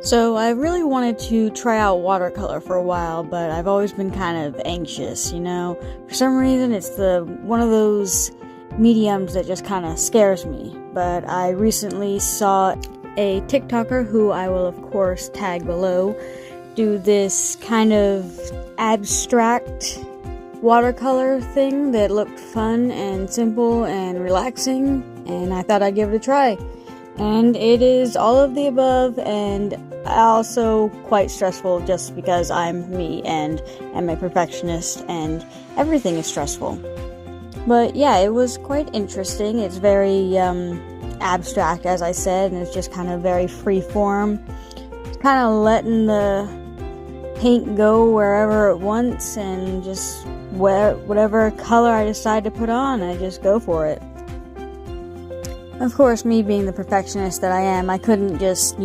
So I really wanted to try out watercolor for a while, but I've always been kind of anxious, you know? For some reason, it's one of those mediums that just kind of scares me. But I recently saw a TikToker, who I will of course tag below, do this kind of abstract watercolor thing that looked fun and simple and relaxing, and I thought I'd give it a try. And it is all of the above, and also quite stressful just because I'm me and am a perfectionist and everything is stressful. But yeah, it was quite interesting. It's very abstract, as I said, and it's just kind of very free form. Kind of letting the paint go wherever it wants, and just whatever color I decide to put on, I just go for it. Of course, me being the perfectionist that I am, I couldn't just,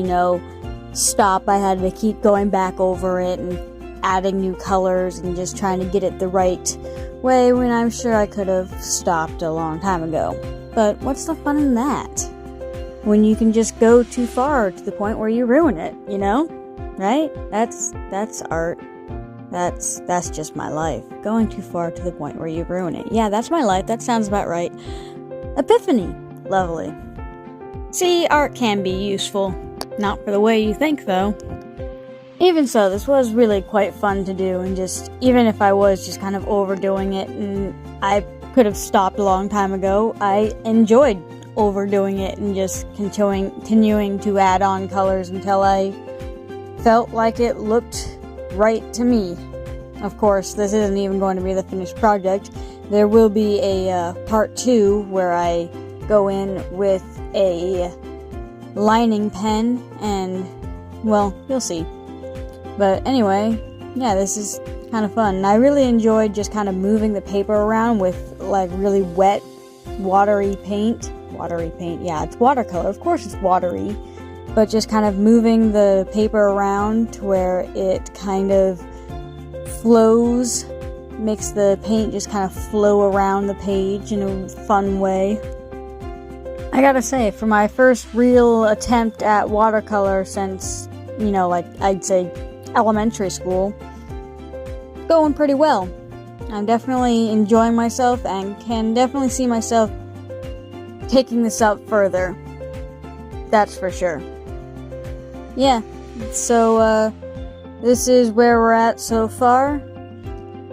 stop. I had to keep going back over it and adding new colors and just trying to get it the right way, when I'm sure I could have stopped a long time ago. But what's the fun in that? When you can just go too far to the point where you ruin it, Right? That's art. That's just my life. Going too far to the point where you ruin it. Yeah, that's my life. That sounds about right. Epiphany. Lovely. See, art can be useful. Not for the way you think, though. Even so, this was really quite fun to do, and just, even if I was just kind of overdoing it, and I could have stopped a long time ago, I enjoyed overdoing it and just continuing to add on colors until I felt like it looked right to me. Of course, this isn't even going to be the finished project. There will be a part 2 where I go in with a lining pen, and, well, you'll see. But anyway, yeah, this is kind of fun. And I really enjoyed just kind of moving the paper around with, like, really wet, watery paint. Watery paint, yeah, it's watercolor. Of course it's watery. But just kind of moving the paper around to where it kind of flows, makes the paint just kind of flow around the page in a fun way. I gotta say, for my first real attempt at watercolor since, I'd say elementary school, going pretty well. I'm definitely enjoying myself and can definitely see myself taking this up further. That's for sure. Yeah, so this is where we're at so far.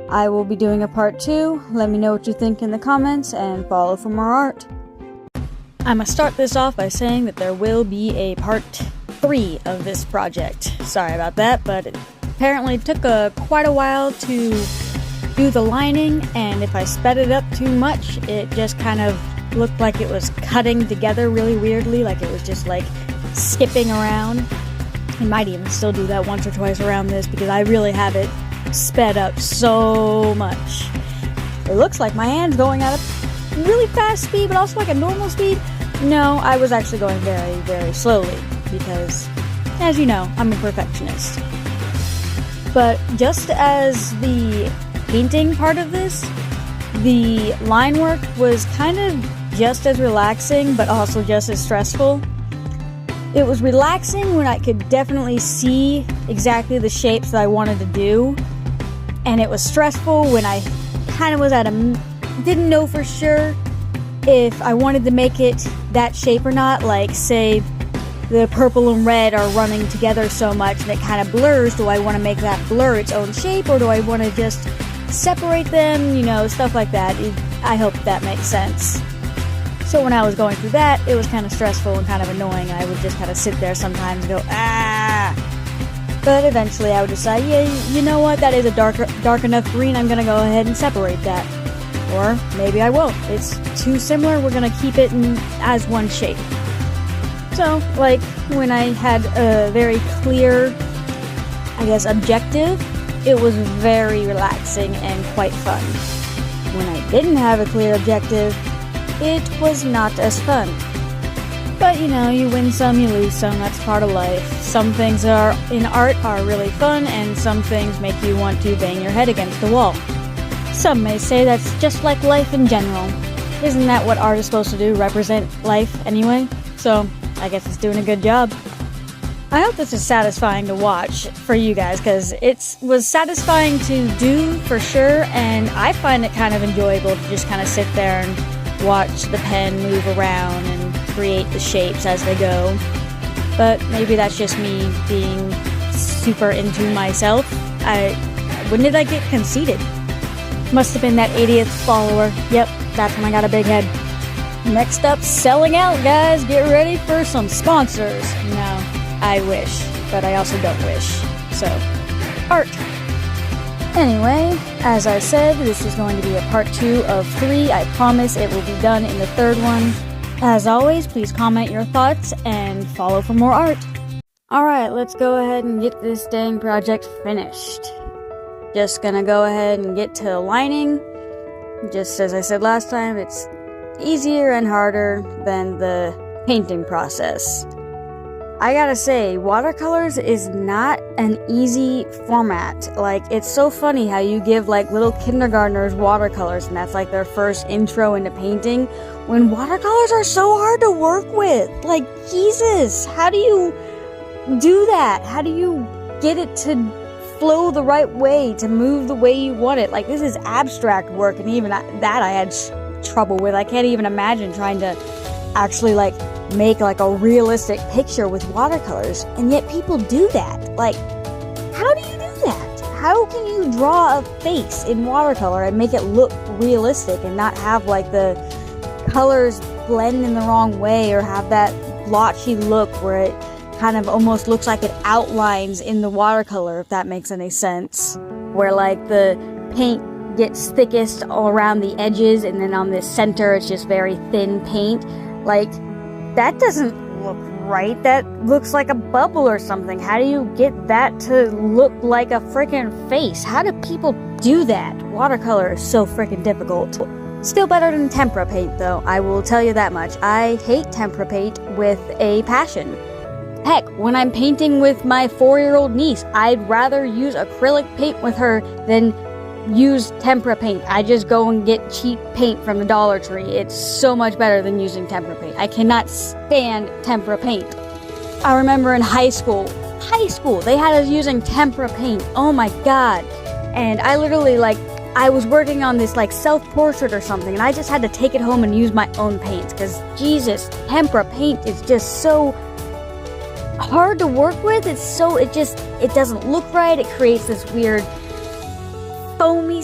I will be doing a part 2. Let me know what you think in the comments, and follow for more art. I must start this off by saying that there will be a part 3 of this project. Sorry about that, but it apparently took quite a while to do the lining, and if I sped it up too much, it just kind of looked like it was cutting together really weirdly, like it was just like skipping around. I might even still do that once or twice around this, because I really have it sped up so much. It looks like my hand's going at a really fast speed, but also like a normal speed. No, I was actually going very, very slowly, because, as you know, I'm a perfectionist. But just as the painting part of this, the line work was kind of just as relaxing, but also just as stressful. It was relaxing when I could definitely see exactly the shapes that I wanted to do, and it was stressful when I kind of was didn't know for sure if I wanted to make it that shape or not. Like, say, the purple and red are running together so much and it kind of blurs. Do I want to make that blur its own shape, or do I want to just separate them? Stuff like that. I hope that makes sense. So when I was going through that, it was kind of stressful and kind of annoying. I would just kind of sit there sometimes and go, ah! But eventually I would decide, yeah, you know what, that is a dark enough green, I'm gonna go ahead and separate that. Or maybe I won't. It's too similar, we're gonna keep it as one shape. So, like, when I had a very clear, objective, it was very relaxing and quite fun. When I didn't have a clear objective, it was not as fun. But, you win some, you lose some, that's part of life. Some things in art are really fun, and some things make you want to bang your head against the wall. Some may say that's just like life in general. Isn't that what art is supposed to do, represent life anyway? So, I guess it's doing a good job. I hope this is satisfying to watch for you guys, because it was satisfying to do for sure, and I find it kind of enjoyable to just kind of sit there and watch the pen move around and create the shapes as they go. But maybe that's just me being super into myself. When did I get conceited? Must have been that 80th follower. Yep, that's when I got a big head. Next up, selling out, guys. Get ready for some sponsors. No, I wish, but I also don't wish. So, art. Anyway, as I said, this is going to be a part 2 of 3. I promise it will be done in the 3rd one. As always, please comment your thoughts and follow for more art. Alright, let's go ahead and get this dang project finished. Just gonna go ahead and get to lining. Just as I said last time, it's easier and harder than the painting process. I gotta say, watercolors is not an easy format. Like, it's so funny how you give like little kindergartners watercolors and that's like their first intro into painting, when watercolors are so hard to work with. Like, Jesus, how do you do that? How do you get it to flow the right way, to move the way you want it? Like, this is abstract work, and even that I had trouble with. I can't even imagine trying to actually like make like a realistic picture with watercolors, and yet people do that. Like, how do you do that? How can you draw a face in watercolor and make it look realistic and not have like the colors blend in the wrong way or have that blotchy look where it kind of almost looks like it outlines in the watercolor, if that makes any sense, where like the paint gets thickest all around the edges and then on the center it's just very thin paint. Like, that doesn't look right. That looks like a bubble or something. How do you get that to look like a freaking face? How do people do that? Watercolor is so freaking difficult. Still better than tempera paint, though, I will tell you that much. I hate tempera paint with a passion. Heck, when I'm painting with my 4-year-old niece, I'd rather use acrylic paint with her than use tempera paint. I just go and get cheap paint from the Dollar Tree. It's so much better than using tempera paint. I cannot stand tempera paint. I remember in high school, they had us using tempera paint. Oh my god. And I literally, like, I was working on this, like, self-portrait or something, and I just had to take it home and use my own paints, because, Jesus, tempera paint is just so hard to work with. It doesn't look right. It creates this weird foamy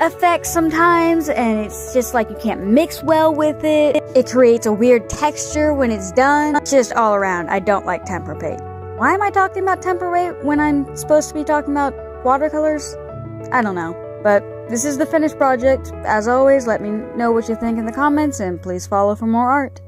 effect sometimes, and it's just like you can't mix well with it. It creates a weird texture when it's done. Just all around, I don't like tempera paint. Why am I talking about tempera paint when I'm supposed to be talking about watercolors? I don't know, but this is the finished project. As always, let me know what you think in the comments, and please follow for more art.